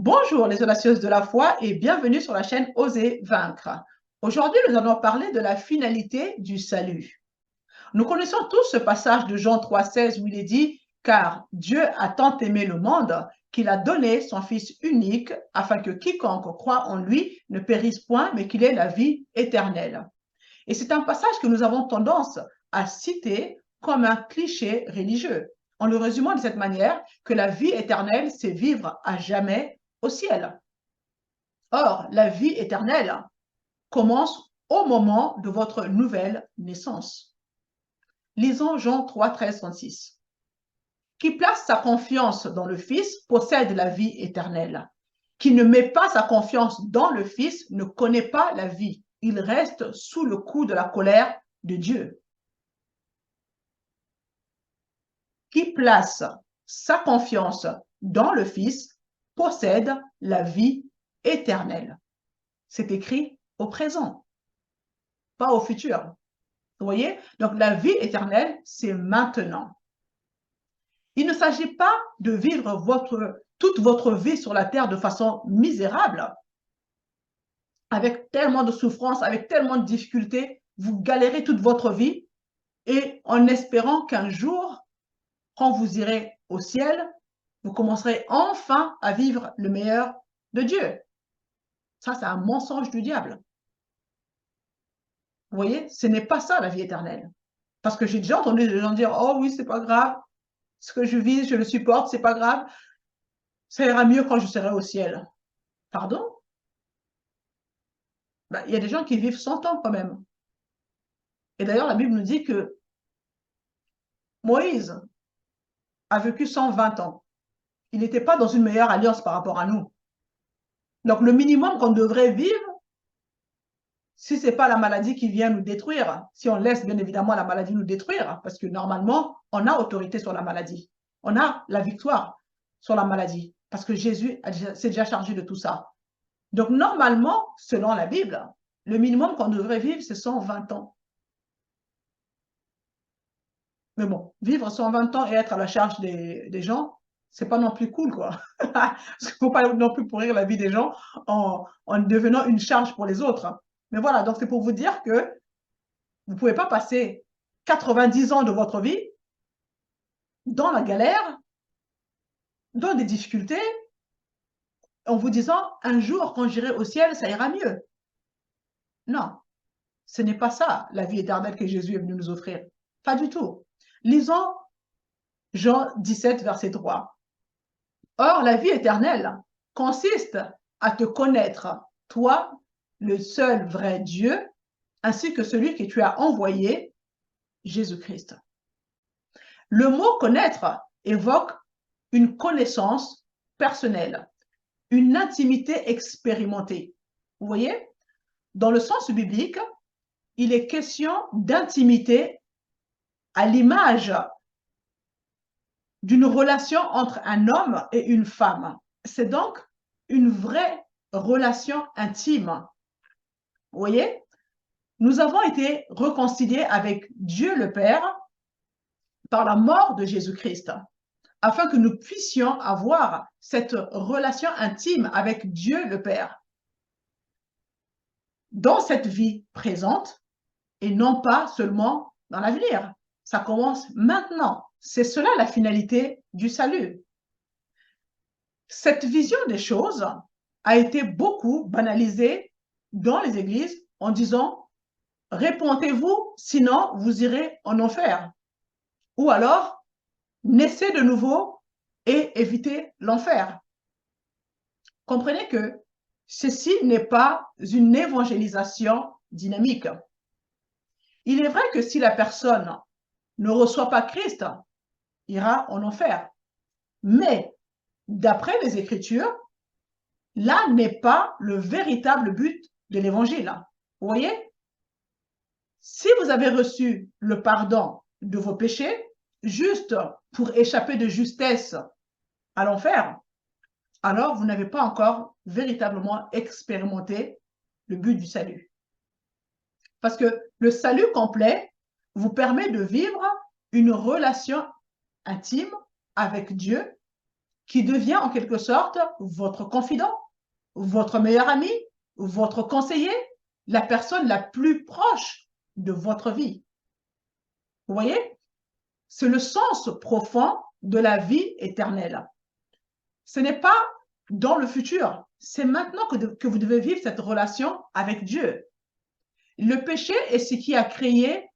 Bonjour les audacieuses de la foi et bienvenue sur la chaîne Oser vaincre. Aujourd'hui, nous allons parler de la finalité du salut. Nous connaissons tous ce passage de Jean 3,16 où il est dit « Car Dieu a tant aimé le monde qu'il a donné son Fils unique afin que quiconque croit en lui ne périsse point mais qu'il ait la vie éternelle. » Et c'est un passage que nous avons tendance à citer comme un cliché religieux, en le résumant de cette manière que la vie éternelle, c'est vivre à jamais au ciel. Or, la vie éternelle commence au moment de votre nouvelle naissance. Lisons Jean 3, 13, 36. Qui place sa confiance dans le Fils possède la vie éternelle. Qui ne met pas sa confiance dans le Fils ne connaît pas la vie. Il reste sous le coup de la colère de Dieu. Qui place sa confiance dans le Fils possède la vie éternelle. C'est écrit au présent, pas au futur. Vous voyez? Donc, la vie éternelle, c'est maintenant. Il ne s'agit pas de vivre toute votre vie sur la terre de façon misérable, avec tellement de souffrances, avec tellement de difficultés. Vous galérez toute votre vie et en espérant qu'un jour, quand vous irez au ciel, vous commencerez enfin à vivre le meilleur de Dieu. Ça, c'est un mensonge du diable. Vous voyez, ce n'est pas ça la vie éternelle. Parce que j'ai déjà entendu des gens dire « Oh oui, c'est pas grave, ce que je vis, je le supporte, c'est pas grave, ça ira mieux quand je serai au ciel. » Pardon? Ben, il y a des gens qui vivent 100 ans quand même. Et d'ailleurs, la Bible nous dit que Moïse a vécu 120 ans. Il n'était pas dans une meilleure alliance par rapport à nous. Donc, le minimum qu'on devrait vivre, si ce n'est pas la maladie qui vient nous détruire, si on laisse bien évidemment la maladie nous détruire, parce que normalement, on a autorité sur la maladie. On a la victoire sur la maladie, parce que Jésus s'est déjà chargé de tout ça. Donc, normalement, selon la Bible, le minimum qu'on devrait vivre, c'est 120 ans. Mais bon, vivre 120 ans et être à la charge des gens, c'est pas non plus cool, quoi. Parce qu'il ne faut pas non plus pourrir la vie des gens en devenant une charge pour les autres. Mais voilà, donc c'est pour vous dire que vous ne pouvez pas passer 90 ans de votre vie dans la galère, dans des difficultés, en vous disant, un jour, quand j'irai au ciel, ça ira mieux. Non, ce n'est pas ça, la vie éternelle que Jésus est venu nous offrir. Pas du tout. Lisons Jean 17, verset 3. Or, la vie éternelle consiste à te connaître, toi, le seul vrai Dieu, ainsi que celui que tu as envoyé, Jésus-Christ. Le mot connaître évoque une connaissance personnelle, une intimité expérimentée. Vous voyez, dans le sens biblique, il est question d'intimité à l'image d'une relation entre un homme et une femme. C'est donc une vraie relation intime. Vous voyez, nous avons été réconciliés avec Dieu le Père par la mort de Jésus-Christ, afin que nous puissions avoir cette relation intime avec Dieu le Père dans cette vie présente et non pas seulement dans l'avenir. Ça commence maintenant. C'est cela la finalité du salut. Cette vision des choses a été beaucoup banalisée dans les églises en disant « Répondez-vous, sinon vous irez en enfer ». Ou alors « Naissez de nouveau et évitez l'enfer ». Comprenez que ceci n'est pas une évangélisation dynamique. Il est vrai que si la personne ne reçoit pas Christ, ira en enfer. Mais d'après les Écritures, là n'est pas le véritable but de l'évangile. Vous voyez? Si vous avez reçu le pardon de vos péchés, juste pour échapper de justesse à l'enfer, alors vous n'avez pas encore véritablement expérimenté le but du salut. Parce que le salut complet vous permet de vivre une relation intime avec Dieu qui devient en quelque sorte votre confident, votre meilleur ami, votre conseiller, la personne la plus proche de votre vie. Vous voyez? C'est le sens profond de la vie éternelle. Ce n'est pas dans le futur, c'est maintenant que vous devez vivre cette relation avec Dieu. Le péché est ce qui a créé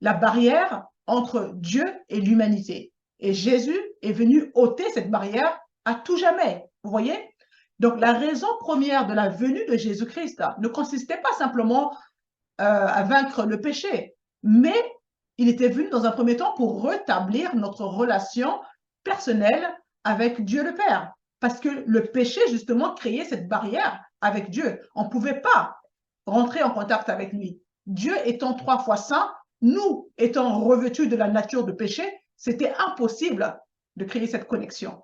la barrière entre Dieu et l'humanité. Et Jésus est venu ôter cette barrière à tout jamais. Vous voyez? Donc, la raison première de la venue de Jésus-Christ ne consistait pas simplement à vaincre le péché, mais il était venu dans un premier temps pour rétablir notre relation personnelle avec Dieu le Père. Parce que le péché, justement, créait cette barrière avec Dieu. On ne pouvait pas rentrer en contact avec lui. Dieu étant 3 fois saint, nous étant revêtus de la nature de péché, c'était impossible de créer cette connexion.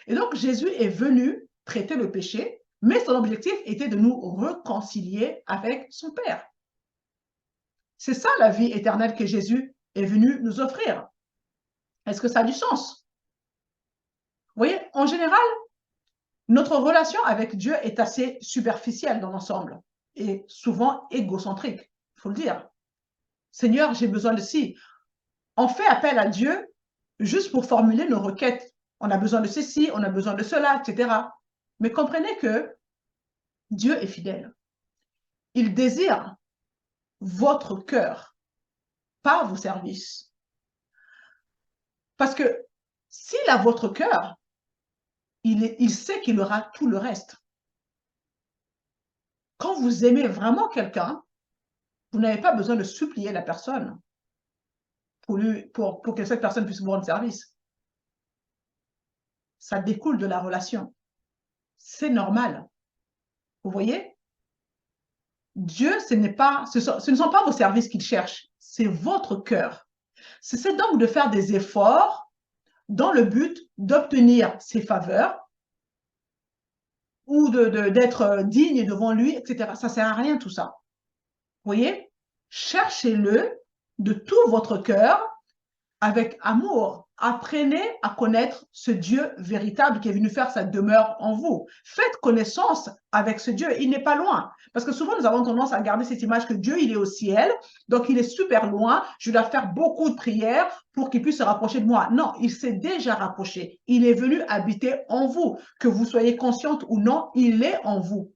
Et donc, Jésus est venu traiter le péché, mais son objectif était de nous réconcilier avec son Père. C'est ça la vie éternelle que Jésus est venu nous offrir. Est-ce que ça a du sens? Vous voyez, en général, notre relation avec Dieu est assez superficielle dans l'ensemble et souvent égocentrique, il faut le dire. Seigneur, j'ai besoin de ci. On fait appel à Dieu juste pour formuler nos requêtes. On a besoin de ceci, on a besoin de cela, etc. Mais comprenez que Dieu est fidèle. Il désire votre cœur, pas vos services. Parce que s'il a votre cœur, il sait qu'il aura tout le reste. Quand vous aimez vraiment quelqu'un, vous n'avez pas besoin de supplier la personne pour que cette personne puisse vous rendre service. Ça découle de la relation. C'est normal. Vous voyez? Dieu, ce ne sont pas vos services qu'il cherche, c'est votre cœur. C'est donc de faire des efforts dans le but d'obtenir ses faveurs ou d'être digne devant lui, etc. Ça ne sert à rien tout ça. Vous voyez? Cherchez-le de tout votre cœur avec amour. Apprenez à connaître ce Dieu véritable qui est venu faire sa demeure en vous. Faites connaissance avec ce Dieu. Il n'est pas loin. Parce que souvent, nous avons tendance à garder cette image que Dieu, il est au ciel, donc il est super loin. Je dois faire beaucoup de prières pour qu'il puisse se rapprocher de moi. Non, il s'est déjà rapproché. Il est venu habiter en vous. Que vous soyez consciente ou non, il est en vous.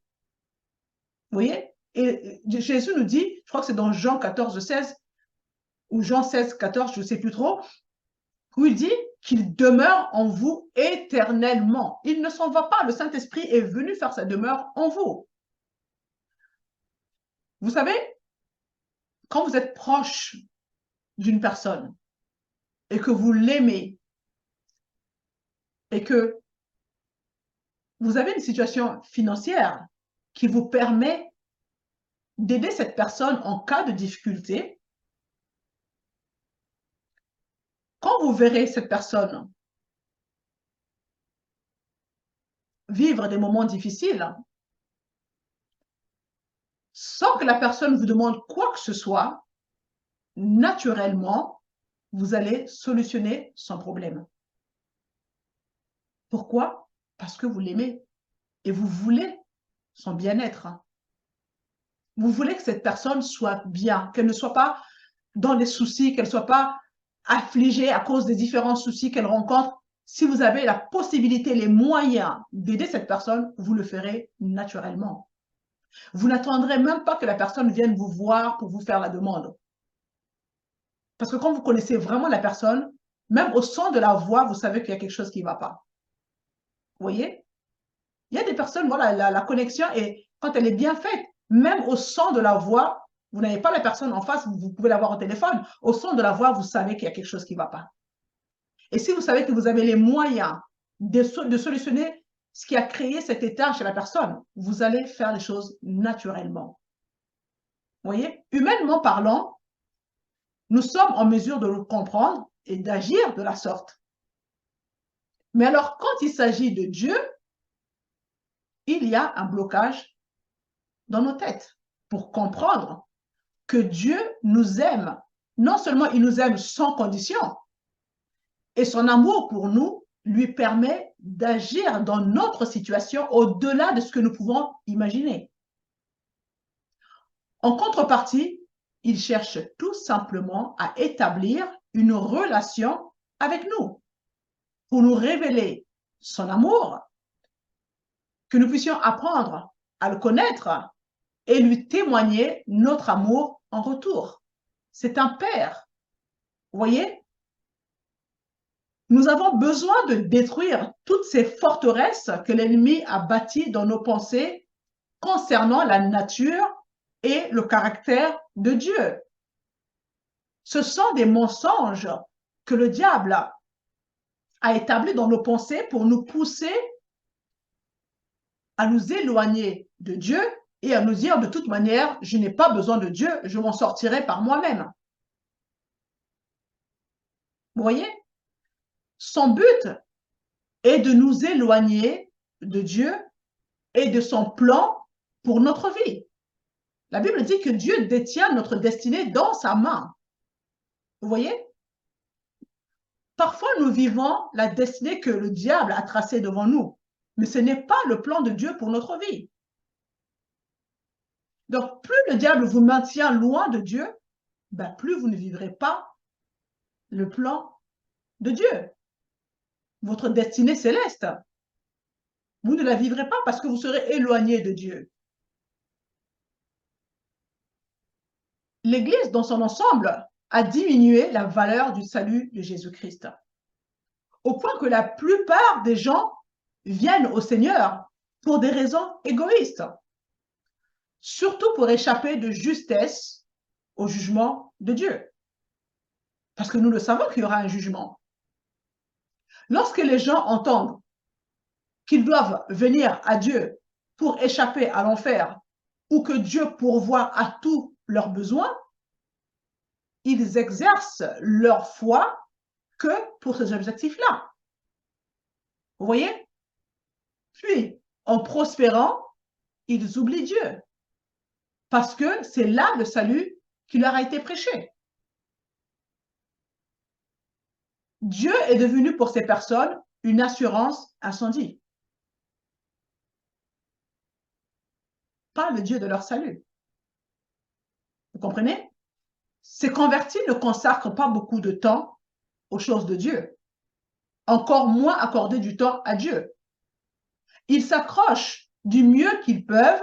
Vous voyez? Et Jésus nous dit, je crois que c'est dans Jean 14, 16, ou Jean 16, 14, je ne sais plus trop, où il dit qu'il demeure en vous éternellement. Il ne s'en va pas. Le Saint-Esprit est venu faire sa demeure en vous. Vous savez, quand vous êtes proche d'une personne et que vous l'aimez et que vous avez une situation financière qui vous permet d'aider cette personne en cas de difficulté, quand vous verrez cette personne vivre des moments difficiles, sans que la personne vous demande quoi que ce soit, naturellement, vous allez solutionner son problème. Pourquoi? Parce que vous l'aimez et vous voulez son bien-être. Vous voulez que cette personne soit bien, qu'elle ne soit pas dans des soucis, qu'elle ne soit pas affligée à cause des différents soucis qu'elle rencontre. Si vous avez la possibilité, les moyens d'aider cette personne, vous le ferez naturellement. Vous n'attendrez même pas que la personne vienne vous voir pour vous faire la demande. Parce que quand vous connaissez vraiment la personne, même au son de la voix, vous savez qu'il y a quelque chose qui ne va pas. Vous voyez? Il y a des personnes, voilà, la connexion, et quand elle est bien faite, même au son de la voix, vous n'avez pas la personne en face, vous pouvez l'avoir au téléphone. Au son de la voix, vous savez qu'il y a quelque chose qui ne va pas. Et si vous savez que vous avez les moyens de solutionner ce qui a créé cet état chez la personne, vous allez faire les choses naturellement. Vous voyez? Humainement parlant, nous sommes en mesure de le comprendre et d'agir de la sorte. Mais alors, quand il s'agit de Dieu, il y a un blocage dans nos têtes pour comprendre que Dieu nous aime. Non seulement il nous aime sans condition, et son amour pour nous lui permet d'agir dans notre situation au-delà de ce que nous pouvons imaginer. En contrepartie, il cherche tout simplement à établir une relation avec nous pour nous révéler son amour, que nous puissions apprendre à le connaître et lui témoigner notre amour en retour. C'est un père. Vous voyez? Nous avons besoin de détruire toutes ces forteresses que l'ennemi a bâties dans nos pensées concernant la nature et le caractère de Dieu. Ce sont des mensonges que le diable a établis dans nos pensées pour nous pousser à nous éloigner de Dieu et à nous dire de toute manière, je n'ai pas besoin de Dieu, je m'en sortirai par moi-même. Vous voyez? Son but est de nous éloigner de Dieu et de son plan pour notre vie. La Bible dit que Dieu détient notre destinée dans sa main. Vous voyez? Parfois, nous vivons la destinée que le diable a tracée devant nous, mais ce n'est pas le plan de Dieu pour notre vie. Donc, plus le diable vous maintient loin de Dieu, ben, plus vous ne vivrez pas le plan de Dieu, votre destinée céleste. Vous ne la vivrez pas parce que vous serez éloigné de Dieu. L'Église, dans son ensemble, a diminué la valeur du salut de Jésus-Christ, au point que la plupart des gens viennent au Seigneur pour des raisons égoïstes, surtout pour échapper de justesse au jugement de Dieu. Parce que nous le savons qu'il y aura un jugement. Lorsque les gens entendent qu'ils doivent venir à Dieu pour échapper à l'enfer ou que Dieu pourvoit à tous leurs besoins, ils exercent leur foi que pour ces objectifs-là. Vous voyez? Puis, en prospérant, ils oublient Dieu parce que c'est là le salut qui leur a été prêché. Dieu est devenu pour ces personnes une assurance incendie. Pas le Dieu de leur salut. Vous comprenez? Ces convertis ne consacrent pas beaucoup de temps aux choses de Dieu, encore moins accorder du temps à Dieu. Ils s'accrochent du mieux qu'ils peuvent,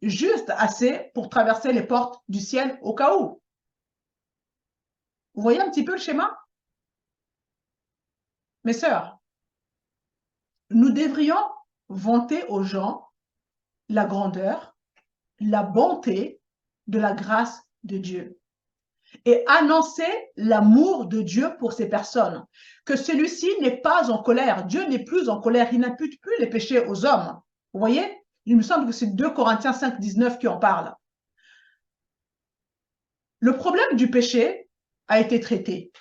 juste assez pour traverser les portes du ciel au cas où. Vous voyez un petit peu le schéma? Mes sœurs, nous devrions vanter aux gens la grandeur, la bonté de la grâce de Dieu et annoncer l'amour de Dieu pour ces personnes, que celui-ci n'est pas en colère. Dieu n'est plus en colère, il n'impute plus les péchés aux hommes. Vous voyez? Il me semble que c'est 2 Corinthiens 5, 19 qui en parle. Le problème du péché a été traité.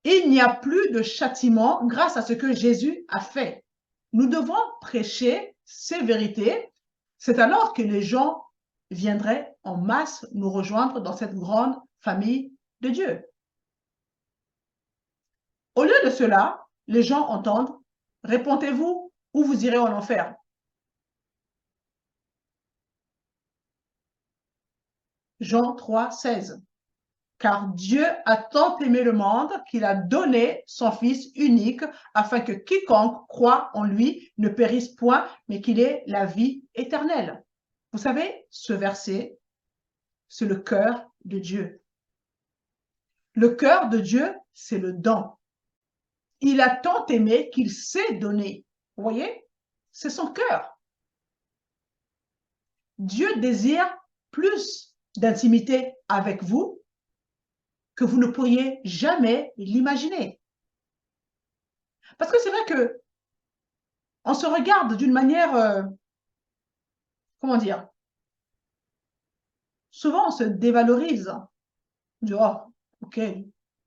Il n'y a plus de châtiment grâce à ce que Jésus a fait. Nous devons prêcher ces vérités. C'est alors que les gens viendraient en masse nous rejoindre dans cette grande famille de Dieu. Au lieu de cela, les gens entendent « Répondez-vous ou vous irez en enfer ». Jean 3, 16. Car Dieu a tant aimé le monde qu'il a donné son Fils unique afin que quiconque croit en lui ne périsse point, mais qu'il ait la vie éternelle. Vous savez, ce verset, c'est le cœur de Dieu. Le cœur de Dieu, c'est le don. Il a tant aimé qu'il s'est donné. Vous voyez? C'est son cœur. Dieu désire plus d'intimité avec vous que vous ne pourriez jamais l'imaginer. Parce que c'est vrai que on se regarde d'une manière, comment dire, souvent on se dévalorise. On dit, oh, ok,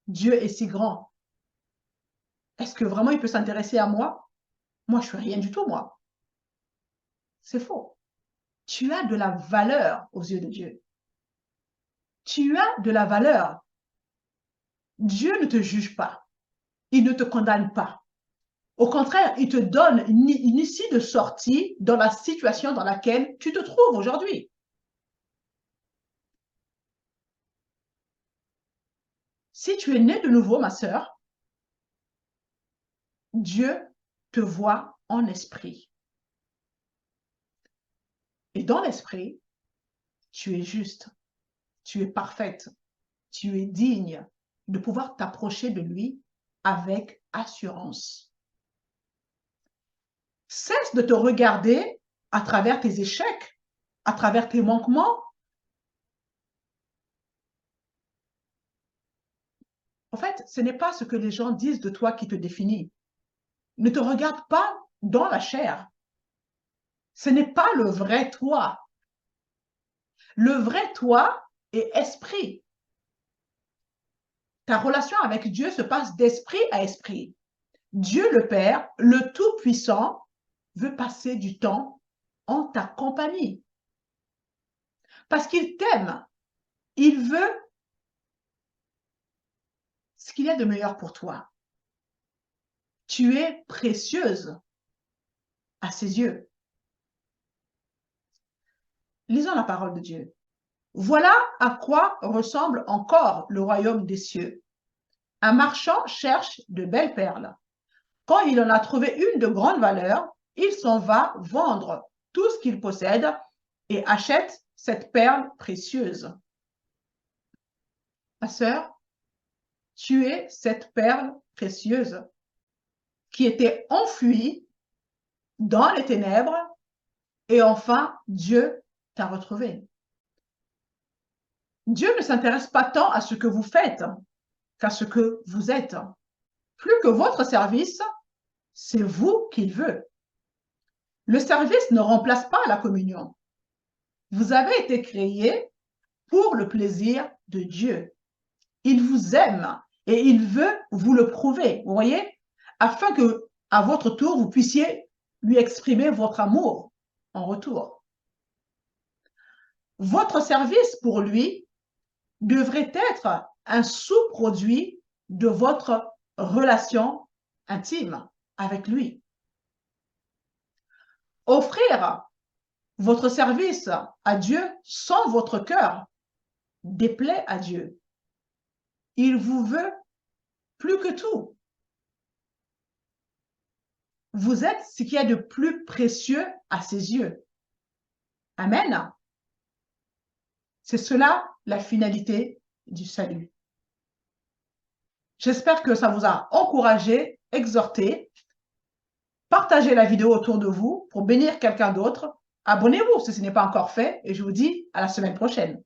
Dieu est si grand. Est-ce que vraiment il peut s'intéresser à moi? Moi, je ne suis rien du tout, moi. C'est faux. Tu as de la valeur aux yeux de Dieu. Tu as de la valeur. Dieu ne te juge pas. Il ne te condamne pas. Au contraire, il te donne une issue de sortie dans la situation dans laquelle tu te trouves aujourd'hui. Si tu es né de nouveau, ma sœur, Dieu te voit en esprit. Et dans l'esprit, tu es juste, tu es parfaite, tu es digne de pouvoir t'approcher de lui avec assurance. Cesse de te regarder à travers tes échecs, à travers tes manquements. En fait, ce n'est pas ce que les gens disent de toi qui te définit. Ne te regarde pas dans la chair. Ce n'est pas le vrai toi. Le vrai toi est esprit. Ta relation avec Dieu se passe d'esprit à esprit. Dieu le Père, le Tout-Puissant, veut passer du temps en ta compagnie. Parce qu'il t'aime. Il veut ce qu'il y a de meilleur pour toi. Tu es précieuse à ses yeux. Lisons la parole de Dieu. Voilà à quoi ressemble encore le royaume des cieux. Un marchand cherche de belles perles. Quand il en a trouvé une de grande valeur, il s'en va vendre tout ce qu'il possède et achète cette perle précieuse. Ma sœur, tu es cette perle précieuse qui était enfouie dans les ténèbres et enfin Dieu t'a retrouvée. Dieu ne s'intéresse pas tant à ce que vous faites qu'à ce que vous êtes. Plus que votre service, c'est vous qu'il veut. Le service ne remplace pas la communion. Vous avez été créés pour le plaisir de Dieu. Il vous aime et il veut vous le prouver, vous voyez, afin que, à votre tour, vous puissiez lui exprimer votre amour en retour. Votre service pour lui devrait être un sous-produit de votre relation intime avec lui. Offrir votre service à Dieu sans votre cœur déplaît à Dieu. Il vous veut plus que tout. Vous êtes ce qu'il y a de plus précieux à ses yeux. Amen. C'est cela la finalité du salut. J'espère que ça vous a encouragé, exhorté. Partagez la vidéo autour de vous pour bénir quelqu'un d'autre. Abonnez-vous si ce n'est pas encore fait et je vous dis à la semaine prochaine.